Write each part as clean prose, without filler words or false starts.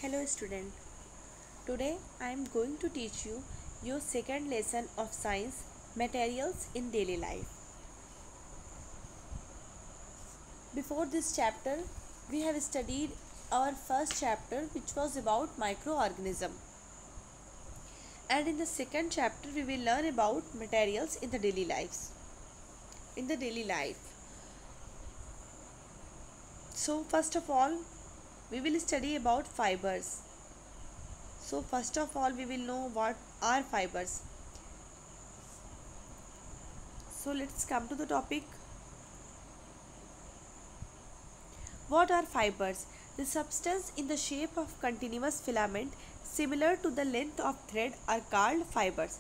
Hello student. Today I am going to teach you your second lesson of science, materials in daily life. Before this chapter we have studied our first chapter which was about microorganism. And in the second chapter we will learn about materials in the daily lives. In the daily life. So first of all we will study about fibers. So first of all we will know what are fibers. So let's come to the topic. What are fibers? The substance in the shape of continuous filament similar to the length of thread are called fibers.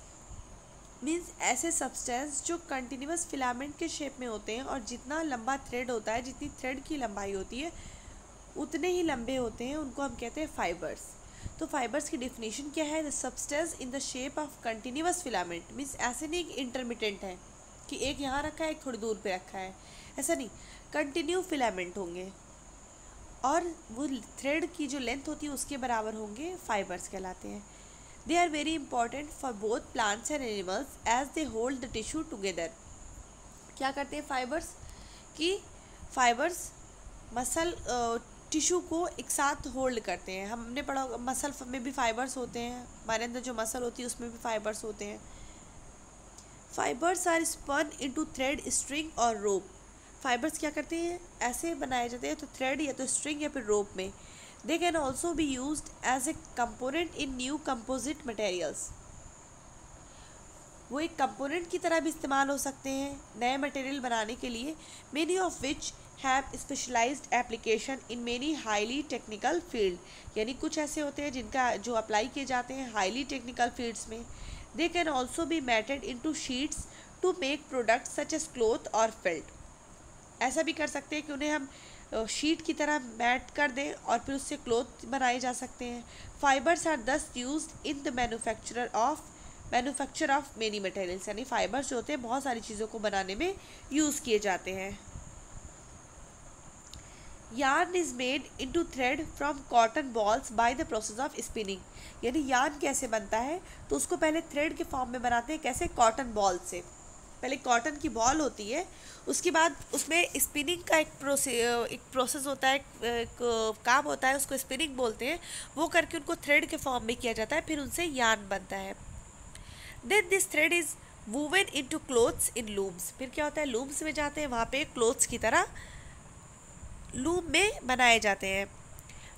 Means ऐसे substance जो continuous filament के shape में होते हैं और जितना लंबा thread होता है, जितनी थ्रेड की लंबाई होती है उतने ही लंबे होते हैं, उनको हम कहते हैं फाइबर्स. तो फाइबर्स की डिफिनीशन क्या है? The substance in the shape of continuous filament. Means ऐसे नहीं कि इंटरमिटेंट है कि एक यहाँ रखा है एक थोड़ी दूर पे रखा है, ऐसा नहीं. कंटिन्यू फिलामेंट होंगे और वो थ्रेड की जो लेंथ होती है उसके बराबर होंगे, फाइबर्स कहलाते हैं. They are very important for both plants and animals as they hold the tissue together. क्या करते हैं फाइबर्स? कि फाइबर्स मसल टिश्यू को एक साथ होल्ड करते हैं. हमने पढ़ा मसल में भी फाइबर्स होते हैं, हमारे अंदर जो मसल होती है उसमें भी फाइबर्स होते हैं. Fibres are spun into thread, string और रोप. फाइबर्स क्या करते हैं? ऐसे बनाए जाते हैं तो थ्रेड या तो स्ट्रिंग या फिर रोप में. They can also be used as a component in new composite materials. वो एक कंपोनेंट की तरह भी इस्तेमाल हो सकते हैं नए मटेरियल बनाने के लिए. Many of which have specialised application in many highly technical field. यानी कुछ ऐसे होते हैं जिनका जो अप्लाई किए जाते हैं हाईली टेक्निकल फील्ड्स में. They can also be matted into sheets to make products such as cloth और फेल्ट. ऐसा भी कर सकते हैं कि उन्हें हम शीट की तरह मैट कर दें और फिर उससे क्लॉथ बनाए जा सकते हैं. फाइबर्स आर दस used in the manufacture of many materials. यानी फाइबर्स जो होते हैं बहुत सारी चीज़ों को बनाने में यूज़ किए जाते हैं. Yarn is made into thread from cotton balls by the process of spinning. यानी यार्न कैसे बनता है? तो उसको पहले थ्रेड के फॉर्म में बनाते हैं. कैसे? कॉटन बॉल से. पहले कॉटन की बॉल होती है, उसके बाद उसमें स्पिनिंग का एक प्रोसेस होता है, एक काम होता है, उसको स्पिनिंग बोलते हैं. वो करके उनको थ्रेड के फॉर्म में किया जाता है, फिर उनसे यार्न बनता है. Then this thread is woven into cloths in looms. फिर क्या होता है? लूम्स में जाते हैं, वहाँ पे क्लोथ्स की तरह लूम में बनाए जाते हैं.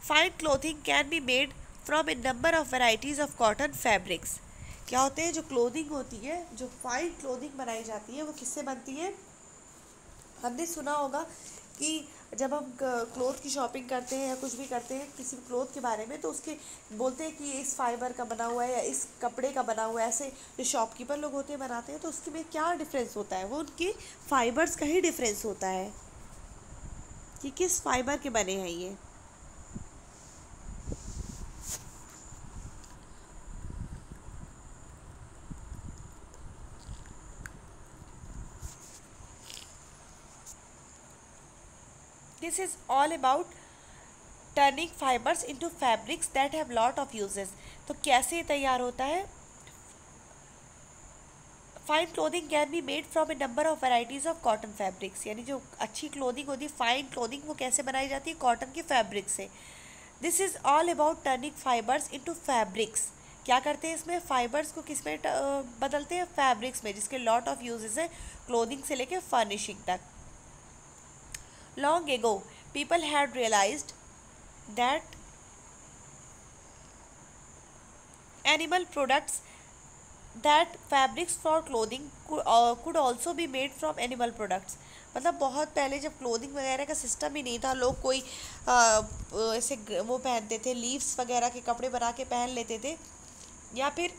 Fine clothing can be made from A number of varieties of cotton fabrics. क्या होते हैं? जो क्लोथिंग होती है, जो फाइन क्लोथिंग बनाई जाती है वो किससे बनती है? हमने सुना होगा कि जब हम क्लोथ की शॉपिंग करते हैं या कुछ भी करते हैं किसी भी क्लोथ के बारे में, तो उसके बोलते हैं कि ये इस फाइबर का बना हुआ है या इस कपड़े का बना हुआ है. ऐसे जो शॉपकीपर लोग होते हैं बनाते हैं, तो उसके में क्या डिफरेंस होता है? वो उनकी फाइबर्स का ही डिफरेंस होता है कि किस फाइबर के बने हैं ये. This is all about turning fibers into fabrics that have lot of uses. तो कैसे तैयार होता है? Fine clothing can be made from A number of varieties of cotton fabrics. यानी जो अच्छी क्लोथिंग होती है, फाइन क्लोथिंग, वो कैसे बनाई जाती है? कॉटन के फैब्रिक से. This is all about turning fibres into fabrics. क्या करते हैं इसमें? फाइबर्स को किस में बदलते हैं? फैब्रिक्स में, जिसके लॉट ऑफ यूजेस हैं, क्लोथिंग से लेकर फर्निशिंग तक. Long ago, people had realized that animal products, that fabrics for clothing could also be made from animal products. मतलब बहुत पहले जब क्लोथिंग वगैरह का सिस्टम ही नहीं था, लोग कोई ऐसे वो पहनते थे, लीव्स वगैरह के कपड़े बना के पहन लेते थे, या फिर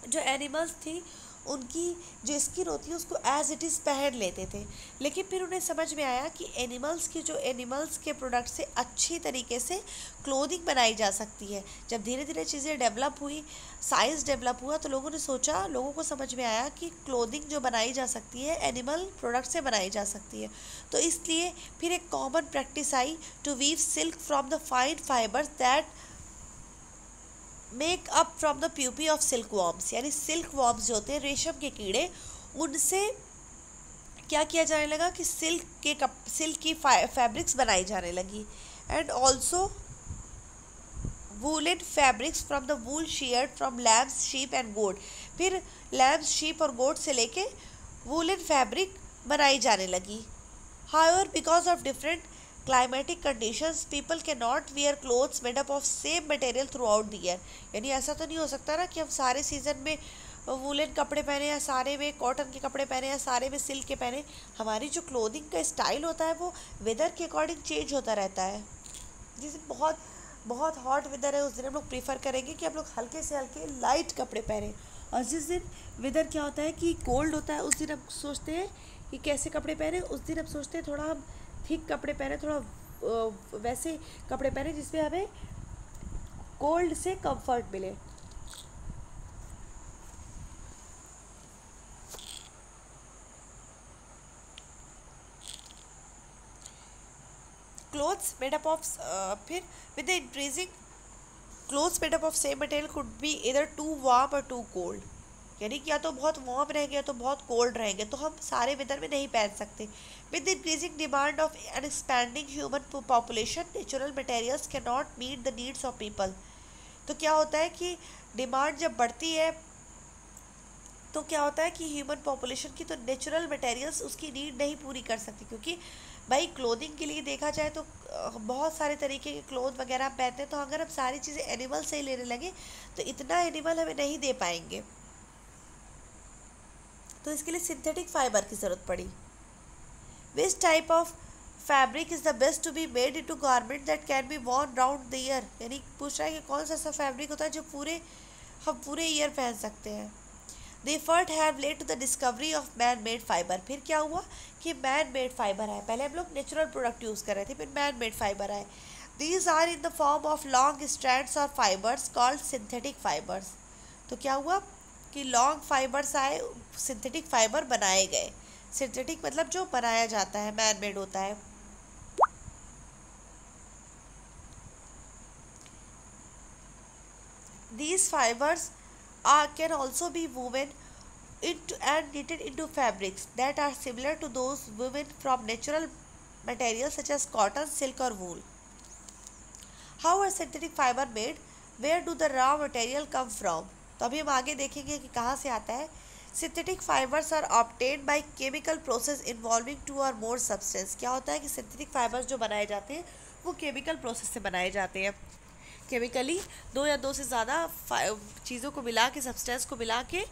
जो एनिमल्स थी उनकी जो स्किन होती है उसको एज इट इज़ पहन लेते थे. लेकिन फिर उन्हें समझ में आया कि एनिमल्स के प्रोडक्ट से अच्छी तरीके से क्लोथिंग बनाई जा सकती है. जब धीरे धीरे चीज़ें डेवलप हुई, साइंस डेवलप हुआ, तो लोगों को समझ में आया कि क्लोथिंग जो बनाई जा सकती है एनिमल प्रोडक्ट से बनाई जा सकती है. तो इसलिए फिर एक common practice I to weave silk from the fine fibres that make up from the pupae of silkworms, यानी सिल्क वॉर्म्स जो होते हैं रेशम के कीड़े, उनसे क्या किया जाने लगा कि सिल्क की फैब्रिक्स बनाई जाने लगी। And also woollen fabrics from the wool shared from lambs sheep and goat, फिर लैम्स शीप और गोट से लेके वूलन फैब्रिक बनाई जाने लगी। However because of different climatic conditions people can not wear clothes made up of same material through out the year, यानी ऐसा तो नहीं हो सकता ना कि हम सारे सीजन में वूलन कपड़े पहने या सारे में कॉटन के कपड़े पहने या सारे में सिल्क के पहने। हमारी जो क्लोथिंग का स्टाइल होता है वो वेदर के अकॉर्डिंग चेंज होता रहता है। जैसे बहुत बहुत हॉट वेदर है उस दिन हम लोग प्रीफर करेंगे कि हम लोग हल्के से हल्के लाइट कपड़े पहने, और जिस दिन वेदर क्या होता है कि कोल्ड होता है उस दिन हम सोचते हैं कि कैसे कपड़े पहने, उस दिन हम सोचते हैं थोड़ा हम थिक कपड़े पहने, थोड़ा वैसे कपड़े पहने जिसमें हमें कोल्ड से कंफर्ट मिले। क्लोथ्स मेड अप ऑफ फिर with the increasing clothes made up of same material could be इधर टू वार्म और टू कोल्ड, यानी कि या तो बहुत वार्म रहेंगे या तो बहुत कोल्ड रहेंगे, तो हम सारे वेदर में नहीं पहन सकते। With the increasing demand of an expanding human population natural materials can not meet the needs of people. तो क्या होता है कि डिमांड जब बढ़ती है तो क्या होता है कि ह्यूमन पॉपुलेशन की तो नेचुरल मटेरियल्स उसकी नीड नहीं पूरी कर सकती, क्योंकि भाई क्लोथिंग के लिए देखा जाए तो बहुत सारे तरीके के क्लोथ वगैरह हम पहनते हैं, तो अगर हम सारी चीज़ें एनिमल से ही लेने लगे तो इतना एनिमल हमें नहीं दे पाएंगे, तो इसके लिए सिंथेटिक फाइबर की ज़रूरत पड़ी। Which type of fabric is the best to be made into garment that can be worn round the year, यानी पूछ रहा है कि कौन सा ऐसा फैब्रिक होता है जो हम पूरे ईयर पहन सकते हैं। The effort have led to the discovery of man-made fiber। फिर क्या हुआ कि man-made fiber है, पहले हम लोग नेचुरल प्रोडक्ट यूज़ कर रहे थे, फिर man-made fiber आए। These are in the form of long strands or fibers called synthetic fibers। तो क्या हुआ कि लॉन्ग फाइबर्स आए, सिंथेटिक फाइबर बनाए गए। सिंथेटिक मतलब जो बनाया जाता है, मैन मेड होता है। These fibers can also be woven into and knitted into fabrics that are similar to those woven from natural materials such as cotton, silk or wool. How are synthetic fiber made? Where do the raw material come from? तो अभी हम आगे देखेंगे कि कहाँ से आता है। Synthetic fibers are obtained by chemical process involving two or more substance। क्या होता है कि synthetic fibers जो बनाए जाते हैं वो chemical process से बनाए जाते हैं। केमिकली दो या दो से ज़्यादा चीज़ों को मिला के, सब्सटेंस को मिला के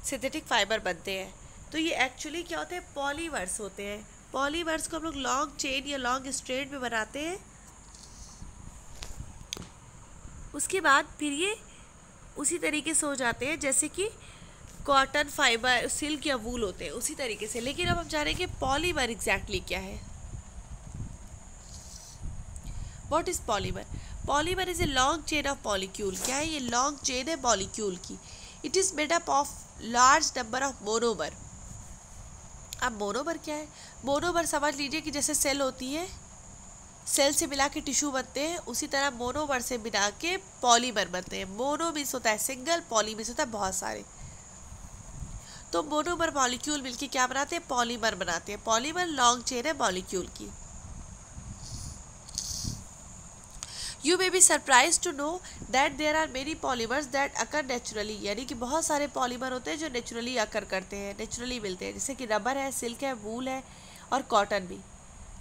सिंथेटिक फाइबर बनते हैं। तो ये एक्चुअली क्या होते हैं, पॉलीमर्स होते हैं। पॉलीमर्स को हम लोग लॉन्ग चेन या लॉन्ग स्ट्रेंड में बनाते हैं। उसके बाद फिर ये उसी तरीके से हो जाते हैं जैसे कि कॉटन, फाइबर, सिल्क या वूल होते हैं, उसी तरीके से। लेकिन अब हम जानेंगे पॉलीमर एग्जैक्टली क्या है। What is polymer? Polymer is a long chain of molecule. क्या है ये? लॉन्ग चेन है मॉलिक्यूल की। It is made up of large number of monomer. अब मोनोमर क्या है? मोनोमर समझ लीजिए कि जैसे सेल होती है, सेल से मिला के टिश्यू बनते हैं, उसी तरह मोनोमर से मिला के पॉलीमर बनते हैं। मोनो मीन्स होता है सिंगल, पॉली मीन्स होता है बहुत सारे। तो मोनोमर मॉलिक्यूल मिलके क्या बनाते हैं? पॉलीमर बनाते हैं। पॉलीमर लॉन्ग चेन है मॉलिक्यूल की। You may be surprised to know that there are many polymers that occur naturally। यानी कि बहुत सारे पॉलीमर होते हैं जो नेचुरली अकर करते हैं, नेचुरली मिलते हैं, जैसे कि रबर है, सिल्क है, वूल है और कॉटन भी।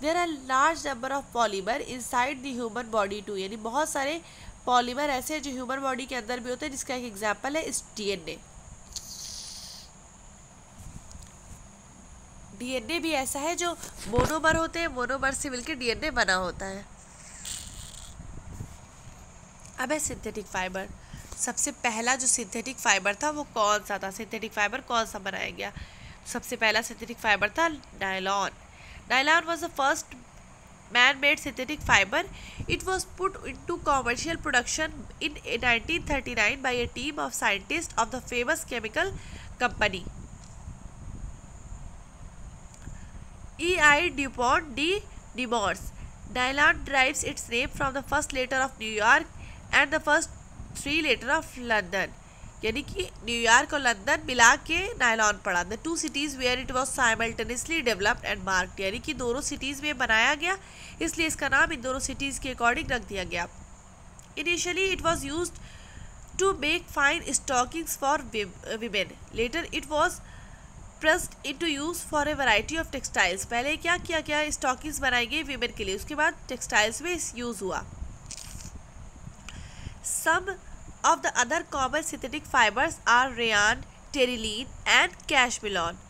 There are large number of polymer inside the human body too। यानी बहुत सारे पॉलीमर ऐसे हैं जो ह्यूमन बॉडी के अंदर भी होते हैं, जिसका एक एग्जाम्पल है इस DNA। DNA भी ऐसा है जो मोनोमर होते हैं, मोनोमर से मिलकर DNA बना होता है। अब है सिंथेटिक फाइबर। सबसे पहला जो सिंथेटिक फाइबर था वो कौन सा था? सिंथेटिक फाइबर कौन सा बनाया गया? सबसे पहला सिंथेटिक फाइबर था nylon. Nylon was the first man made synthetic fibre. It was put into commercial production in 1939 by a team of scientist of the famous chemical company E.I. DuPont de Nemours। Nylon derives its name from the first letter of New York and the first 3 letter of London, यानी कि New York और London मिला के nylon पड़ा। The 2 cities where it was simultaneously developed and marked, यानी कि दोनों cities में बनाया गया, इसलिए इसका नाम इन दोनों सिटीज़ के अकॉर्डिंग रख दिया गया। Initially it was use to make fine stockings for women, later it was pressed into use for a variety of textiles। पहले क्या किया गया, स्टॉकिंग्स बनाई गई वीमेन के लिए, उसके बाद टेक्सटाइल्स में यूज़ हुआ। Some of the other common synthetic fibers are rayon, terylene and cashmelon।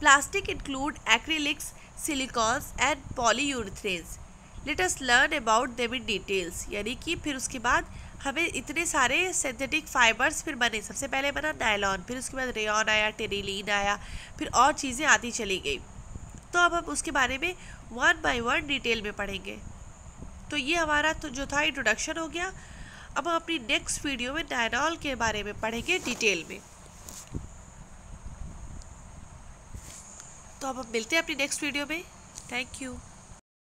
Plastic include acrylics, silicones and polyurethanes। Let us learn about them in details। यानी कि फिर उसके बाद हमें इतने सारे सिंथेटिक फाइबर्स फिर बने। सबसे पहले बना नायलॉन, फिर उसके बाद रेयॉन आया, टेरिलीन आया, फिर और चीज़ें आती चली गई। तो अब हम उसके बारे में 1 by 1 डिटेल में पढ़ेंगे। तो ये हमारा तो जो था इंट्रोडक्शन हो गया। अब हम अपनी नेक्स्ट वीडियो में नायलॉन के बारे में पढ़ेंगे डिटेल में। तो अब हम मिलते हैं अपनी नेक्स्ट वीडियो में। Thank you.